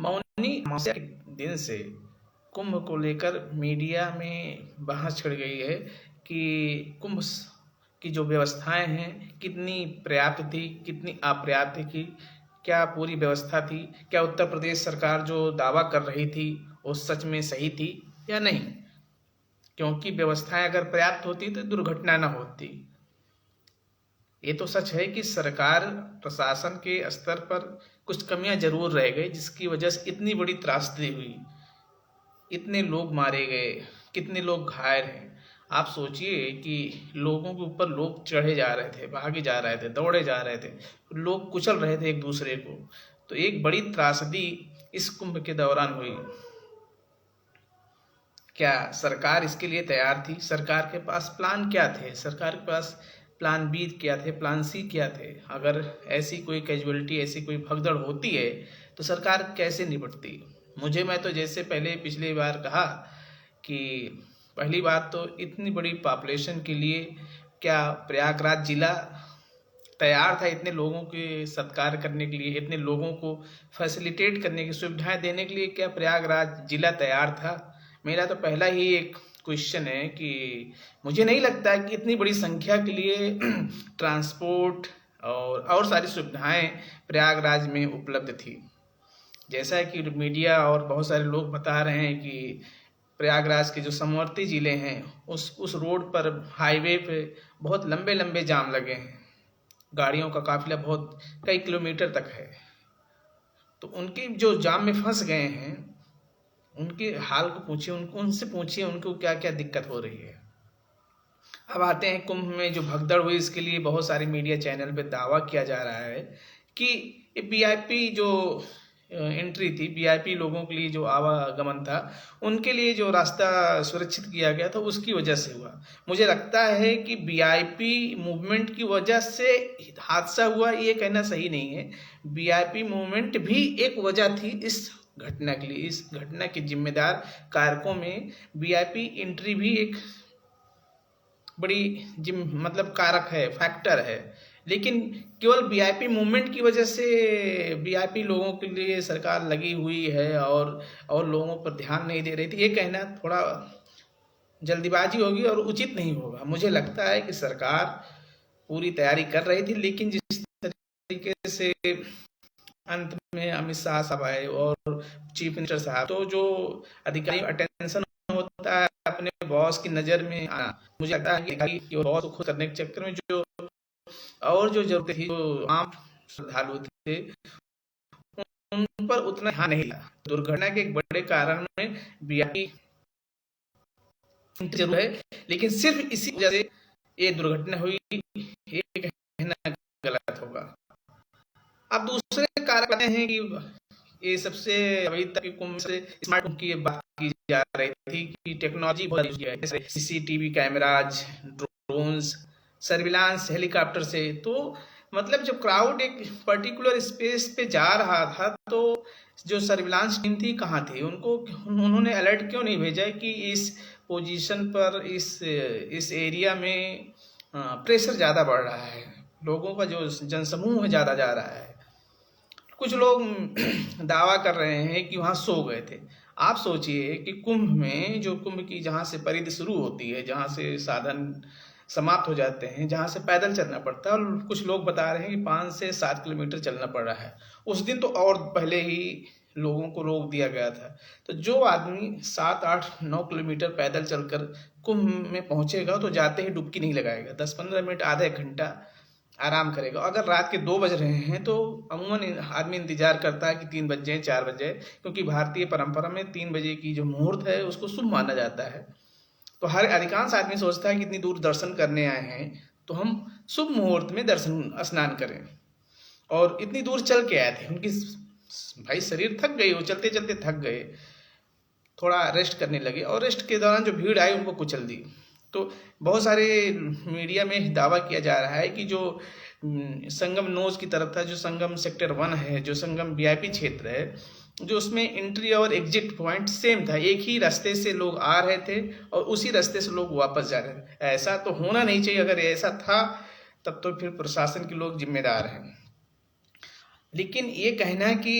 मौनी अमावस्या के दिन से कुंभ को लेकर मीडिया में बहस छिड़ गई है कि कुंभ की जो व्यवस्थाएं हैं कितनी पर्याप्त थी, कितनी अपर्याप्त थी, क्या पूरी व्यवस्था थी, क्या उत्तर प्रदेश सरकार जो दावा कर रही थी वो सच में सही थी या नहीं। क्योंकि व्यवस्थाएं अगर पर्याप्त होती तो दुर्घटना न होती। ये तो सच है कि सरकार प्रशासन के स्तर पर कुछ कमियां जरूर रह गई, जिसकी वजह से इतनी बड़ी त्रासदी हुई, इतने लोग मारे गए, कितने लोग घायल हैं। आप सोचिए कि लोगों के ऊपर लोग चढ़े जा रहे थे, भागे जा रहे थे, दौड़े जा रहे थे, लोग कुचल रहे थे एक दूसरे को। तो एक बड़ी त्रासदी इस कुंभ के दौरान हुई। क्या सरकार इसके लिए तैयार थी? सरकार के पास प्लान क्या थे? सरकार के पास प्लान बी क्या थे, प्लान सी क्या थे? अगर ऐसी कोई कैजुअलिटी, ऐसी कोई भगदड़ होती है तो सरकार कैसे निपटती? मैं तो जैसे पहले पिछली बार कहा कि पहली बात तो इतनी बड़ी पॉपुलेशन के लिए क्या प्रयागराज जिला तैयार था इतने लोगों के सत्कार करने के लिए, इतने लोगों को फैसिलिटेट करने की सुविधाएं देने के लिए क्या प्रयागराज जिला तैयार था? मेरा तो पहला ही एक क्वेश्चन है कि मुझे नहीं लगता कि इतनी बड़ी संख्या के लिए ट्रांसपोर्ट और सारी सुविधाएं प्रयागराज में उपलब्ध थी। जैसा कि मीडिया और बहुत सारे लोग बता रहे हैं कि प्रयागराज के जो समवर्ती जिले हैं उस रोड पर, हाईवे पे बहुत लंबे लंबे जाम लगे हैं, गाड़ियों का काफिला बहुत कई किलोमीटर तक है। तो उनके जो जाम में फंस गए हैं उनके हाल को पूछिए, उनसे पूछिए उनको क्या क्या दिक्कत हो रही है। अब आते हैं कुंभ में जो भगदड़ हुई, इसके लिए बहुत सारे मीडिया चैनल पे दावा किया जा रहा है कि वीआईपी जो एंट्री थी, वीआईपी लोगों के लिए जो आवागमन था, उनके लिए जो रास्ता सुरक्षित किया गया था उसकी वजह से हुआ। मुझे लगता है कि वीआईपी मूवमेंट की वजह से हादसा हुआ ये कहना सही नहीं है। वीआईपी मूवमेंट भी एक वजह थी इस घटना के लिए। इस घटना के जिम्मेदार कारकों में वीआईपी एंट्री भी एक बड़ी मतलब कारक है, फैक्टर है। लेकिन केवल वीआईपी मूवमेंट की वजह से वीआईपी लोगों के लिए सरकार लगी हुई है और लोगों पर ध्यान नहीं दे रही थी, ये कहना थोड़ा जल्दीबाजी होगी और उचित नहीं होगा। मुझे लगता है कि सरकार पूरी तैयारी कर रही थी, लेकिन जिस तरीके से अंत में अमित शाह साहब आए और चीफ मिनिस्टर साहब, तो जो अधिकारी अटेंशन होता है अपने बॉस की नजर में आना, मुझे लगता है कि बॉस को खुश करने के चक्कर में जो और जो जरूरत थी, जो आम श्रद्धालु थे उन पर उतना ध्यान नहीं दिया। दुर्घटना के एक बड़े कारण में वीआईपी जरूर है, लेकिन सिर्फ इसी वजह से ये दुर्घटना हुई, ये कहना गलत होगा। अब दूसरे कारण हैं कि ये सबसे अभी तक कुंभ से स्मार्ट कुंभ की बात की जा रही थी कि टेक्नोलॉजी बहुत यूज किया है, जैसे CCTV cameras, drones, surveillance, helicopter से। तो मतलब जब क्राउड एक पर्टिकुलर स्पेस पे जा रहा था तो जो सर्विलांस टीम थी कहाँ थी? उन्होंने अलर्ट क्यों नहीं भेजा कि इस पोजीशन पर, इस एरिया में प्रेशर ज़्यादा बढ़ रहा है, लोगों का जो जनसमूह है ज़्यादा जा रहा है। कुछ लोग दावा कर रहे हैं कि वहाँ सो गए थे। आप सोचिए कि कुंभ में, जो कुंभ की जहाँ से परिधि शुरू होती है, जहाँ से साधन समाप्त हो जाते हैं, जहाँ से पैदल चलना पड़ता है, और कुछ लोग बता रहे हैं कि 5 से 7 किलोमीटर चलना पड़ रहा है। उस दिन तो और पहले ही लोगों को रोक दिया गया था। तो जो आदमी 7, 8, 9 किलोमीटर पैदल चलकर कुंभ में पहुंचेगा तो जाते ही डुबकी नहीं लगाएगा, 10-15 मिनट, आधा एक घंटा आराम करेगा। अगर रात के 2 बज रहे हैं तो अमूमन आदमी इंतजार करता है कि 3 बज जाए, 4 बज जाए, क्योंकि भारतीय परंपरा में 3 बजे की जो मुहूर्त है उसको शुभ माना जाता है। तो हर अधिकांश आदमी सोचता है कि इतनी दूर दर्शन करने आए हैं तो हम शुभ मुहूर्त में स्नान करें। और इतनी दूर चल के आए थे, उनकी भाई शरीर थक गई, वो चलते चलते थक गए, थोड़ा रेस्ट करने लगे, और रेस्ट के दौरान जो भीड़ आई उनको कुचल दी। तो बहुत सारे मीडिया में दावा किया जा रहा है कि जो संगम नोज की तरफ था, जो संगम सेक्टर 1 है, जो संगम वीआईपी क्षेत्र है, जो उसमें एंट्री और एग्जिट पॉइंट सेम था, एक ही रास्ते से लोग आ रहे थे और उसी रास्ते से लोग वापस जा रहे थे। ऐसा तो होना नहीं चाहिए। अगर ऐसा था तब तो फिर प्रशासन के लोग जिम्मेदार हैं। लेकिन ये कहना कि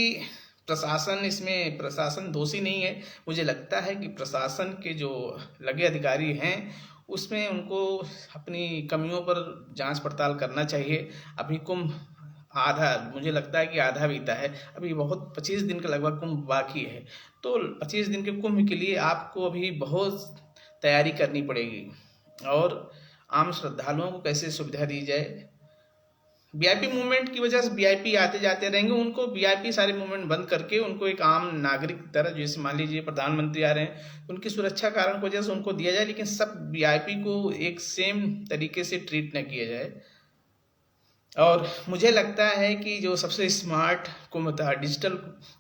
प्रशासन दोषी नहीं है। मुझे लगता है कि प्रशासन के जो लगे अधिकारी हैं उसमें उनको अपनी कमियों पर जांच पड़ताल करना चाहिए। अभी कुंभ आधा, मुझे लगता है कि आधा बीता है, अभी बहुत 25 दिन का लगभग कुंभ बाकी है। तो 25 दिन के कुंभ के लिए आपको अभी बहुत तैयारी करनी पड़ेगी और आम श्रद्धालुओं को कैसे सुविधा दी जाए। वीआईपी मूवमेंट की वजह से वीआईपी आते जाते रहेंगे, उनको वीआईपी सारे मूवमेंट बंद करके उनको एक आम नागरिक की तरह, जैसे मान लीजिए प्रधानमंत्री आ रहे हैं, उनकी सुरक्षा कारण की वजह से उनको दिया जाए, लेकिन सब वीआईपी को एक सेम तरीके से ट्रीट न किया जाए। और मुझे लगता है कि जो सबसे स्मार्ट कुंभ था,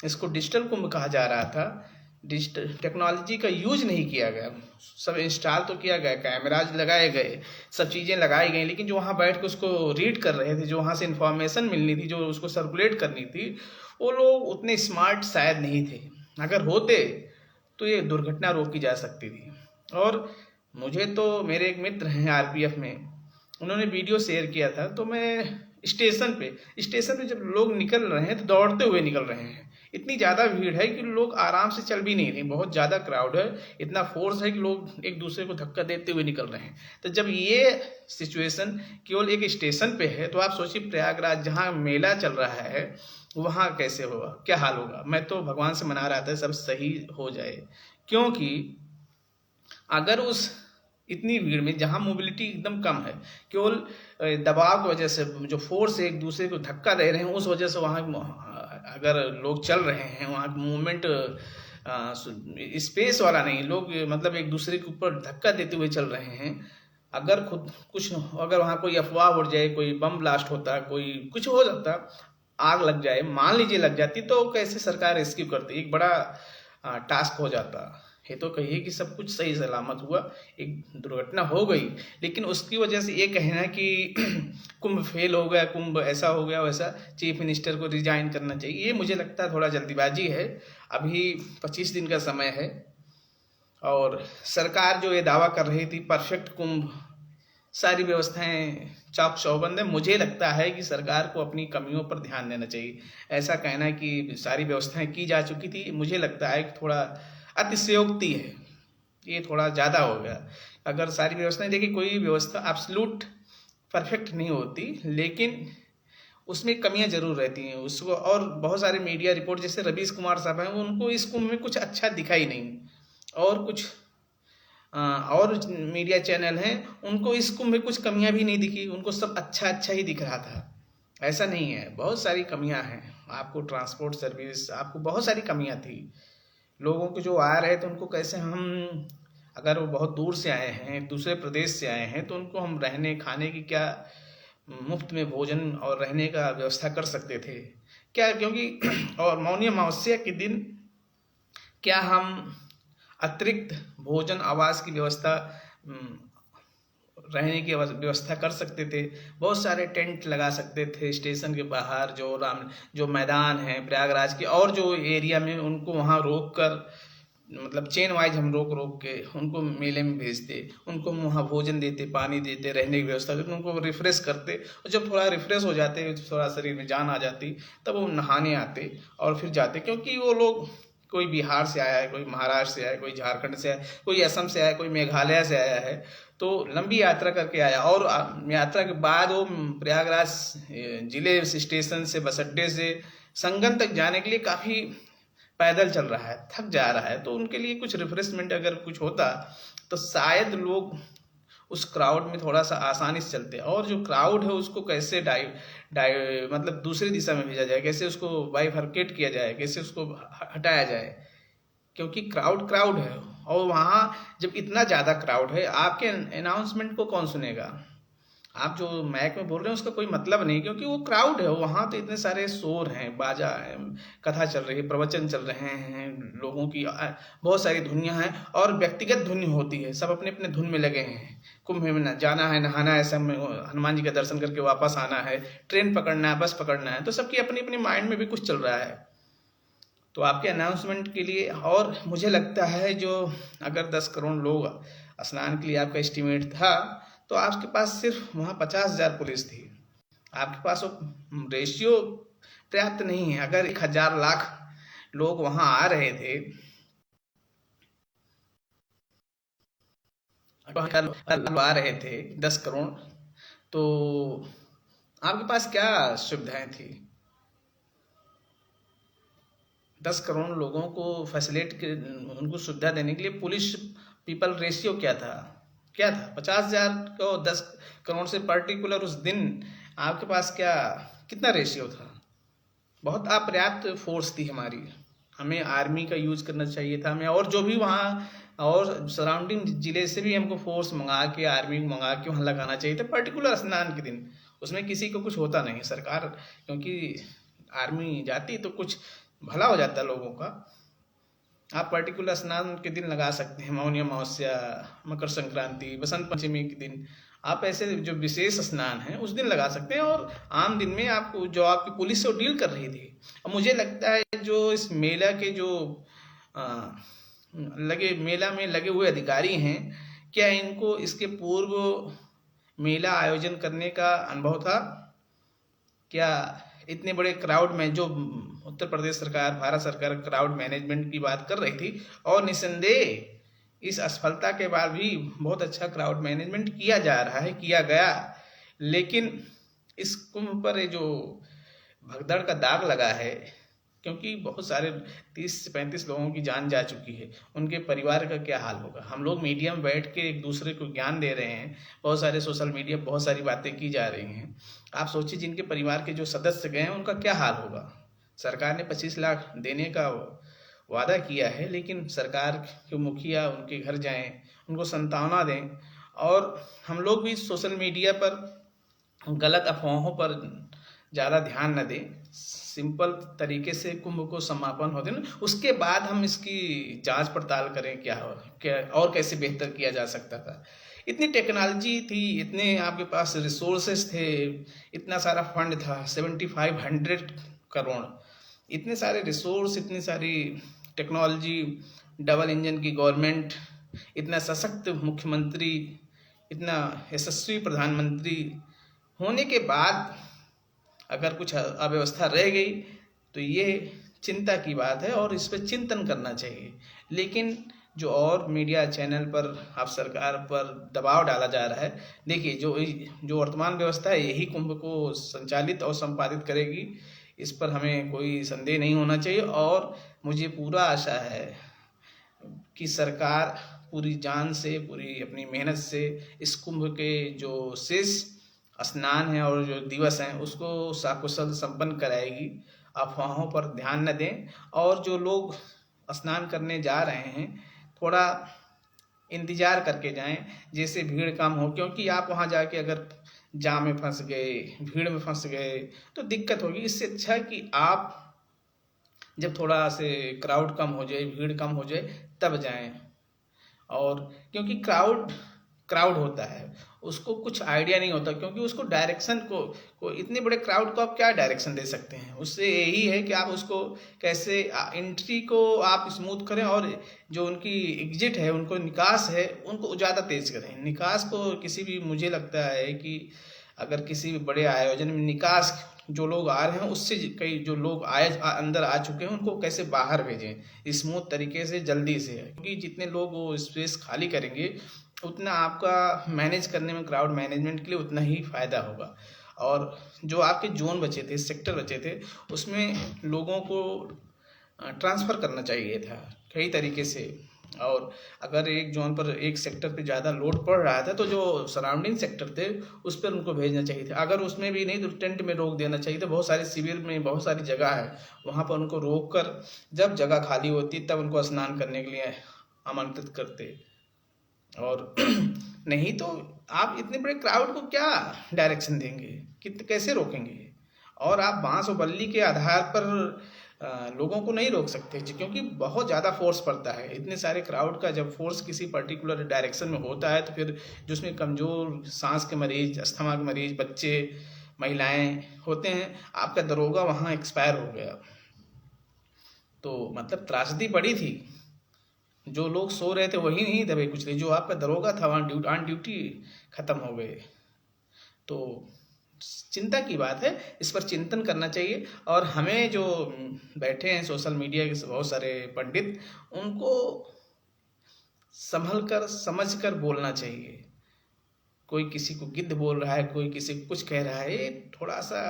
इसको डिजिटल कुंभ कहा जा रहा था, डिजिटल टेक्नोलॉजी का यूज नहीं किया गया। सब इंस्टॉल तो किया गया, कैमराज लगाए गए, सब चीज़ें लगाई गई, लेकिन जो वहाँ बैठ के उसको रीड कर रहे थे, जो वहाँ से इंफॉर्मेशन मिलनी थी, जो उसको सर्कुलेट करनी थी, वो लोग उतने स्मार्ट शायद नहीं थे। अगर होते तो ये दुर्घटना रोकी जा सकती थी। और मुझे तो मेरे एक मित्र हैं आरपीएफ में, उन्होंने वीडियो शेयर किया था, तो मैं स्टेशन पे जब लोग निकल रहे हैं तो दौड़ते हुए निकल रहे हैं। इतनी ज़्यादा भीड़ है कि लोग आराम से चल भी नहीं रहे, बहुत ज़्यादा क्राउड है, इतना फोर्स है कि लोग एक दूसरे को धक्का देते हुए निकल रहे हैं। तो जब ये सिचुएशन केवल एक स्टेशन पे है, तो आप सोचिए प्रयागराज जहाँ मेला चल रहा है वहाँ कैसे होगा, क्या हाल होगा। मैं तो भगवान से मना रहा था सब सही हो जाए, क्योंकि अगर उस इतनी भीड़ में जहाँ मोबिलिटी एकदम कम है, केवल दबाव की वजह से, जो फोर्स से एक दूसरे को धक्का दे रहे हैं, उस वजह से वहाँ अगर लोग चल रहे हैं, वहाँ मूवमेंट स्पेस वाला नहीं, लोग मतलब एक दूसरे के ऊपर धक्का देते हुए चल रहे हैं। अगर अगर वहाँ कोई अफवाह उड़ जाए, कोई बम ब्लास्ट होता, कोई कुछ हो जाता, आग लग जाए, मान लीजिए लग जाती, तो कैसे सरकार रेस्क्यू करती, एक बड़ा टास्क हो जाता। ये तो कहिए कि सब कुछ सही सलामत हुआ, एक दुर्घटना हो गई, लेकिन उसकी वजह से ये कहना कि कुंभ फेल हो गया, कुंभ ऐसा हो गया वैसा, चीफ मिनिस्टर को रिजाइन करना चाहिए, ये मुझे लगता है थोड़ा जल्दीबाजी है। अभी 25 दिन का समय है और सरकार जो ये दावा कर रही थी परफेक्ट कुंभ, सारी व्यवस्थाएं चाक चौबंद है, मुझे लगता है कि सरकार को अपनी कमियों पर ध्यान देना चाहिए। ऐसा कहना कि सारी व्यवस्थाएं की जा चुकी थी, मुझे लगता है कि थोड़ा अतिशयोक्ति है, ये थोड़ा ज़्यादा हो गया। अगर सारी व्यवस्थाएं, देखिए कोई व्यवस्था एब्सोल्यूट परफेक्ट नहीं होती, लेकिन उसमें कमियां जरूर रहती हैं उसको। और बहुत सारे मीडिया रिपोर्ट, जैसे रवीश कुमार साहब हैं, उनको इस कुंभ में कुछ अच्छा दिखाई नहीं, और कुछ और मीडिया चैनल हैं, उनको इस कुंभ में कुछ कमियां भी नहीं दिखी, उनको सब अच्छा अच्छा ही दिख रहा था। ऐसा नहीं है, बहुत सारी कमियां हैं। आपको ट्रांसपोर्ट सर्विस, आपको बहुत सारी कमियां थी। लोगों को जो आ रहे थे उनको कैसे हम, अगर वो बहुत दूर से आए हैं, दूसरे प्रदेश से आए हैं, तो उनको हम रहने खाने की क्या, मुफ्त में भोजन और रहने का व्यवस्था कर सकते थे क्या, क्योंकि और मौनी अमावस्या के दिन क्या हम अतिरिक्त भोजन आवास की व्यवस्था, रहने की व्यवस्था कर सकते थे। बहुत सारे टेंट लगा सकते थे स्टेशन के बाहर, जो मैदान है प्रयागराज के और जो एरिया में, उनको वहाँ रोक कर, मतलब चेन वाइज हम रोक के उनको मेले में भेजते, उनको वहाँ भोजन देते, पानी देते, रहने की व्यवस्था देते, उनको रिफ्रेश करते। और जब थोड़ा रिफ्रेश हो जाते, थोड़ा शरीर में जान आ जाती, तब वो नहाने आते और फिर जाते। क्योंकि वो लोग, कोई बिहार से आया है, कोई महाराष्ट्र से आया है, कोई झारखंड से आया है, कोई असम से आया है, कोई मेघालय से आया है, तो लंबी यात्रा करके आया, और यात्रा के बाद वो प्रयागराज जिले स्टेशन से, बस अड्डे से संगम तक जाने के लिए काफ़ी पैदल चल रहा है, थक जा रहा है। तो उनके लिए कुछ रिफ्रेशमेंट अगर कुछ होता, तो शायद लोग उस क्राउड में थोड़ा सा आसानी से चलते। और जो क्राउड है उसको कैसे मतलब दूसरी दिशा में भेजा जाए, कैसे उसको बाइफरकेट किया जाए, कैसे उसको हटाया जाए, क्योंकि क्राउड है। और वहाँ जब इतना ज़्यादा क्राउड है, आपके अनाउंसमेंट को कौन सुनेगा। आप जो मैक में बोल रहे हैं उसका कोई मतलब नहीं, क्योंकि वो क्राउड है। वहाँ तो इतने सारे शोर हैं, बाजा है, कथा चल रही है, प्रवचन चल रहे हैं, लोगों की बहुत सारी धुनियाँ हैं, और व्यक्तिगत धुन होती है, सब अपने अपने धुन में लगे हैं। कुंभ में जाना है, नहाना है, सब हनुमान जी का दर्शन करके वापस आना है, ट्रेन पकड़ना है, बस पकड़ना है, तो सबकी अपनी अपनी माइंड में भी कुछ चल रहा है। तो आपके अनाउंसमेंट के लिए, और मुझे लगता है जो अगर 10 करोड़ लोग स्नान के लिए आपका एस्टिमेट था, तो आपके पास सिर्फ वहाँ 50,000 पुलिस थी, आपके पास वो रेशियो पर्याप्त नहीं है। अगर 1,000 लाख लोग वहां आ रहे थे, आ रहे थे 10 करोड़, तो आपके पास क्या सुविधाएं थी? 10 करोड़ लोगों को फैसिलिट उनको सुविधा देने के लिए पुलिस पीपल रेशियो क्या था? क्या था? 50,000 को 10 करोड़ से पर्टिकुलर उस दिन आपके पास क्या कितना रेशियो था? बहुत अपर्याप्त फोर्स थी हमारी। हमें आर्मी का यूज करना चाहिए था हमें, और जो भी वहाँ और सराउंडिंग जिले से भी हमको फोर्स मंगा के, आर्मी मंगा के वहाँ लगाना चाहिए था पर्टिकुलर स्नान के दिन। उसमें किसी को कुछ होता नहीं, सरकार क्योंकि आर्मी जाती तो कुछ भला हो जाता लोगों का। आप पर्टिकुलर स्नान के दिन लगा सकते हैं, मौनी अमावस्या, मकर संक्रांति, बसंत पंचमी के दिन आप ऐसे जो विशेष स्नान है उस दिन लगा सकते हैं। और आम दिन में आपको जो आपकी पुलिस से वो डील कर रही थी। और मुझे लगता है जो इस मेला के जो आ, मेला में लगे हुए अधिकारी हैं, क्या इनको इसके पूर्व मेला आयोजन करने का अनुभव था? क्या इतने बड़े क्राउड में जो उत्तर प्रदेश सरकार, भारत सरकार क्राउड मैनेजमेंट की बात कर रही थी, और निसंदेह इस असफलता के बाद भी बहुत अच्छा क्राउड मैनेजमेंट किया जा रहा है, किया गया, लेकिन इस कुंभ पर जो भगदड़ का दाग लगा है, क्योंकि बहुत सारे 30 से 35 लोगों की जान जा चुकी है, उनके परिवार का क्या हाल होगा? हम लोग मीडिया में बैठ के एक दूसरे को ज्ञान दे रहे हैं, बहुत सारे सोशल मीडिया बहुत सारी बातें की जा रही हैं। आप सोचिए जिनके परिवार के जो सदस्य गए हैं उनका क्या हाल होगा? सरकार ने 25 लाख देने का वादा किया है, लेकिन सरकार के मुखिया उनके घर जाएं, उनको सांत्वना दें, और हम लोग भी सोशल मीडिया पर गलत अफवाहों पर ज़्यादा ध्यान न दें। सिंपल तरीके से कुंभ को समापन होते ना, उसके बाद हम इसकी जांच पड़ताल करें क्या और कैसे बेहतर किया जा सकता था। इतनी टेक्नोलॉजी थी, इतने आपके पास रिसोर्सेस थे, इतना सारा फंड था 7500 करोड़, इतने सारे रिसोर्स, इतनी सारी टेक्नोलॉजी, डबल इंजन की गवर्नमेंट, इतना सशक्त मुख्यमंत्री, इतना यशस्वी प्रधानमंत्री होने के बाद अगर कुछ अव्यवस्था रह गई तो ये चिंता की बात है और इस पर चिंतन करना चाहिए। लेकिन जो और मीडिया चैनल पर आप सरकार पर दबाव डाला जा रहा है, देखिए जो वर्तमान व्यवस्था है यही कुंभ को संचालित और संपादित करेगी, इस पर हमें कोई संदेह नहीं होना चाहिए। और मुझे पूरा आशा है कि सरकार पूरी जान से, पूरी अपनी मेहनत से इस कुंभ के जो शेष स्नान है और जो दिवस हैं उसको सकुशल संपन्न कराएगी। अफवाहों पर ध्यान न दें, और जो लोग स्नान करने जा रहे हैं थोड़ा इंतजार करके जाएं, जैसे भीड़ कम हो, क्योंकि आप वहां जाके अगर जाम में फंस गए, भीड़ में फंस गए तो दिक्कत होगी। इससे अच्छा है कि आप जब थोड़ा से क्राउड कम हो जाए, भीड़ कम हो जाए, तब जाएं। और क्योंकि क्राउड क्राउड होता है, उसको कुछ आइडिया नहीं होता, क्योंकि उसको डायरेक्शन को इतने बड़े क्राउड को आप क्या डायरेक्शन दे सकते हैं? उससे यही है कि आप उसको कैसे एंट्री को आप स्मूथ करें, और जो उनकी एग्जिट है, उनको निकास है, उनको ज़्यादा तेज करें। निकास को किसी भी, मुझे लगता है कि अगर किसी भी बड़े आयोजन में निकास, जो लोग आ रहे हैं उससे कई जो लोग अंदर आ चुके हैं उनको कैसे बाहर भेजें स्मूथ तरीके से, जल्दी से, क्योंकि जितने लोग वो स्पेस खाली करेंगे उतना आपका मैनेज करने में, क्राउड मैनेजमेंट के लिए उतना ही फायदा होगा। और जो आपके जोन बचे थे, सेक्टर बचे थे, उसमें लोगों को ट्रांसफ़र करना चाहिए था कई तरीके से। और अगर एक जोन पर, एक सेक्टर पे ज़्यादा लोड पड़ रहा था तो जो सराउंडिंग सेक्टर थे उस पर उनको भेजना चाहिए था। अगर उसमें भी नहीं तो टेंट में रोक देना चाहिए था। बहुत सारे शिविर में बहुत सारी जगह है, वहाँ पर उनको रोक कर जब जगह खाली होती तब उनको स्नान करने के लिए आमंत्रित करते। और नहीं तो आप इतने बड़े क्राउड को क्या डायरेक्शन देंगे, कैसे रोकेंगे? और आप बांस और बल्ली के आधार पर लोगों को नहीं रोक सकते जी, क्योंकि बहुत ज़्यादा फोर्स पड़ता है। इतने सारे क्राउड का जब फोर्स किसी पर्टिकुलर डायरेक्शन में होता है तो फिर जो उसमें कमज़ोर सांस के मरीज, अस्थमा के मरीज, बच्चे, महिलाएं होते हैं। आपका दरोगा वहाँ एक्सपायर हो गया, तो मतलब त्रासदी बड़ी थी। जो लोग सो रहे थे वही नहीं दबे कुचले, जो आपका दरोगा था वहाँ ऑन ड्यूटी खत्म हो गए। तो चिंता की बात है, इस पर चिंतन करना चाहिए। और हमें जो बैठे हैं सोशल मीडिया के बहुत सारे पंडित, उनको संभल कर समझ कर बोलना चाहिए। कोई किसी को गिद्ध बोल रहा है, कोई किसी को कुछ कह रहा है, ये थोड़ा सा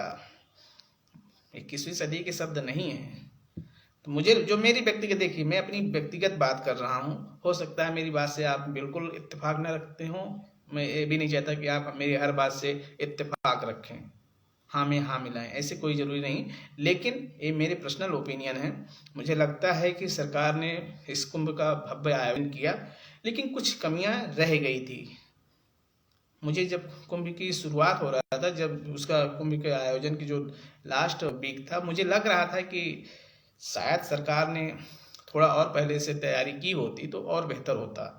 21वीं सदी के शब्द नहीं है। तो मुझे जो मेरी व्यक्तिगत, देखिए मैं अपनी व्यक्तिगत बात कर रहा हूँ, हो सकता है मेरी बात से आप बिल्कुल इत्तेफाक न रखते हो, मैं ये भी नहीं चाहता कि आप मेरी हर बात से इत्तेफाक रखें, हाँ में हाँ मिलाएं, ऐसे कोई ज़रूरी नहीं। लेकिन ये मेरे पर्सनल ओपिनियन है। मुझे लगता है कि सरकार ने इस कुंभ का भव्य आयोजन किया, लेकिन कुछ कमियां रह गई थी। मुझे जब कुंभ की शुरुआत हो रहा था, जब उसका कुंभ के आयोजन की जो लास्ट वीक था, मुझे लग रहा था कि शायद सरकार ने थोड़ा और पहले से तैयारी की होती तो और बेहतर होता।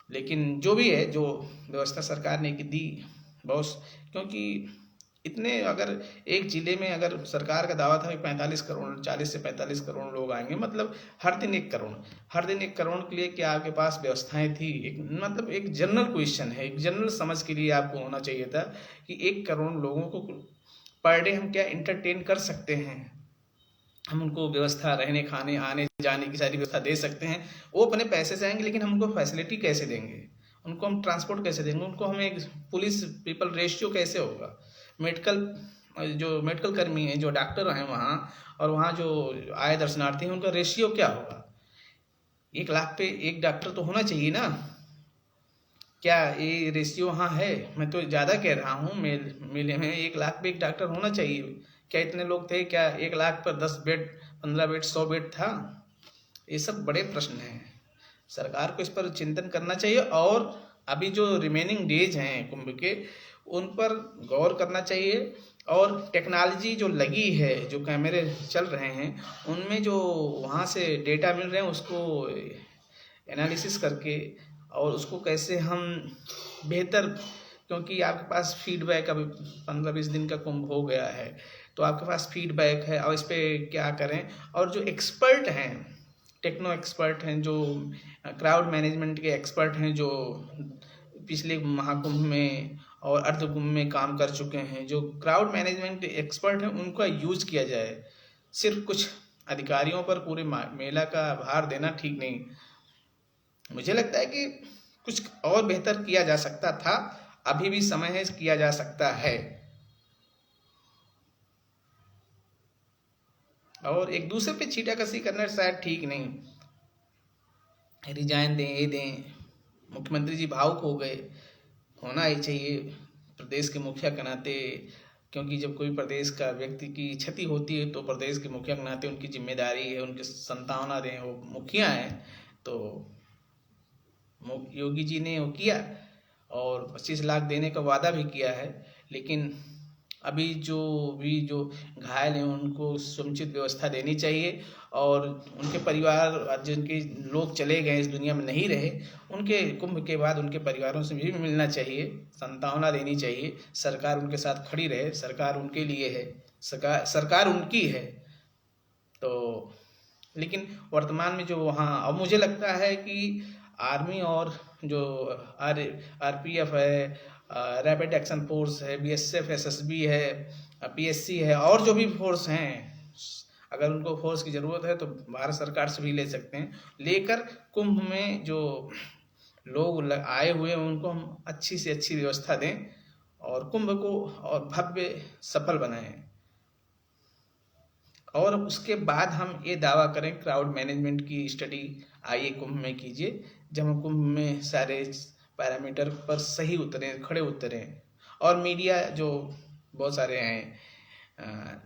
लेकिन जो भी है, जो व्यवस्था सरकार ने की दी बॉस, क्योंकि इतने, अगर एक जिले में अगर सरकार का दावा था कि 45 करोड़, 40 से 45 करोड़ लोग आएंगे, मतलब हर दिन 1 करोड़, हर दिन 1 करोड़ के लिए क्या आपके पास व्यवस्थाएं थी? एक मतलब एक जनरल क्वेश्चन है, एक जनरल समझ के लिए आपको होना चाहिए था कि 1 करोड़ लोगों को पर डे हम क्या इंटरटेन कर सकते हैं, हम उनको व्यवस्था, रहने खाने आने जाने की सारी व्यवस्था दे सकते हैं। वो अपने पैसे से आएंगे, लेकिन हम उनको फैसिलिटी कैसे देंगे, उनको हम ट्रांसपोर्ट कैसे देंगे, उनको हमें पुलिस पीपल रेशियो कैसे होगा, मेडिकल जो मेडिकल कर्मी हैं, जो डॉक्टर हैं वहाँ, और वहाँ जो आए दर्शनार्थी हैं, उनका रेशियो क्या होगा? 1 लाख पे 1 डॉक्टर तो होना चाहिए ना? क्या ये रेशियो वहाँ है? मैं तो ज़्यादा कह रहा हूँ, मेले में 1 लाख पे 1 डॉक्टर होना चाहिए। क्या इतने लोग थे? क्या 1 लाख पर 10 बेड, 15 बेड, 100 बेड था? ये सब बड़े प्रश्न हैं, सरकार को इस पर चिंतन करना चाहिए। और अभी जो रिमेनिंग डेज हैं कुंभ के, उन पर गौर करना चाहिए। और टेक्नोलॉजी जो लगी है, जो कैमरे चल रहे हैं, उनमें जो वहाँ से डेटा मिल रहे हैं, उसको एनालिसिस करके और उसको कैसे हम बेहतर, क्योंकि आपके पास फीडबैक, अभी 15-20 दिन का कुंभ हो गया है, तो आपके पास फीडबैक है, और इस पर क्या करें। और जो एक्सपर्ट हैं, टेक्नो एक्सपर्ट हैं, जो क्राउड मैनेजमेंट के एक्सपर्ट हैं, जो पिछले महाकुंभ में और अर्ध कुंभ में काम कर चुके हैं, जो क्राउड मैनेजमेंट एक्सपर्ट हैं, उनका यूज किया जाए। सिर्फ कुछ अधिकारियों पर पूरे मेला का भार देना ठीक नहीं। मुझे लगता है कि कुछ और बेहतर किया जा सकता था, अभी भी समय है, किया जा सकता है। और एक दूसरे पे छीटाकशी करना शायद ठीक नहीं, रिजाइन दें, ये दें। मुख्यमंत्री जी भावुक हो गए, होना ही चाहिए प्रदेश के मुखिया के नाते, क्योंकि जब कोई प्रदेश का व्यक्ति की क्षति होती है तो प्रदेश के मुखिया के नाते उनकी जिम्मेदारी है, उनके सांत्वना दें। वो मुखिया हैं, तो योगी जी ने वो किया और 25 लाख देने का वादा भी किया है। लेकिन अभी जो घायल हैं, उनको समुचित व्यवस्था देनी चाहिए। और उनके परिवार, जिनके लोग चले गए, इस दुनिया में नहीं रहे, उनके कुंभ के बाद उनके परिवारों से भी मिलना चाहिए, सांत्वना देनी चाहिए। सरकार उनके साथ खड़ी रहे, सरकार उनके लिए है, सरकार उनकी है। तो लेकिन वर्तमान में जो वहाँ, अब मुझे लगता है कि आर्मी और जो आरपीएफ है, रैपिड एक्शन फोर्स है, बीएसएफ, एसएसबी है, पीएससी है, और जो भी फोर्स हैं, अगर उनको फोर्स की ज़रूरत है तो भारत सरकार से भी ले सकते हैं। लेकर कुंभ में जो लोग आए हुए हैं, उनको हम अच्छी से अच्छी व्यवस्था दें और कुंभ को और भव्य सफल बनाएं। और उसके बाद हम ये दावा करें, क्राउड मैनेजमेंट की स्टडी आइए कुंभ में कीजिए, जब हम कुंभ में सारे पैरामीटर पर सही उतरे, खड़े उतरे। और मीडिया जो बहुत सारे हैं,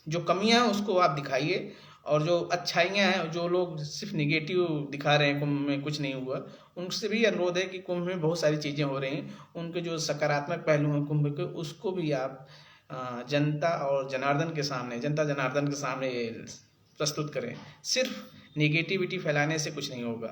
जो कमियां हैं उसको आप दिखाइए, और जो अच्छाइयां हैं, जो लोग सिर्फ निगेटिव दिखा रहे हैं कुंभ में कुछ नहीं हुआ, उनसे भी अनुरोध है कि कुंभ में बहुत सारी चीज़ें हो रही हैं, उनके जो सकारात्मक पहलू हैं कुंभ के, उसको भी आप जनता जनार्दन के सामने प्रस्तुत करें। सिर्फ नेगेटिविटी फैलाने से कुछ नहीं होगा।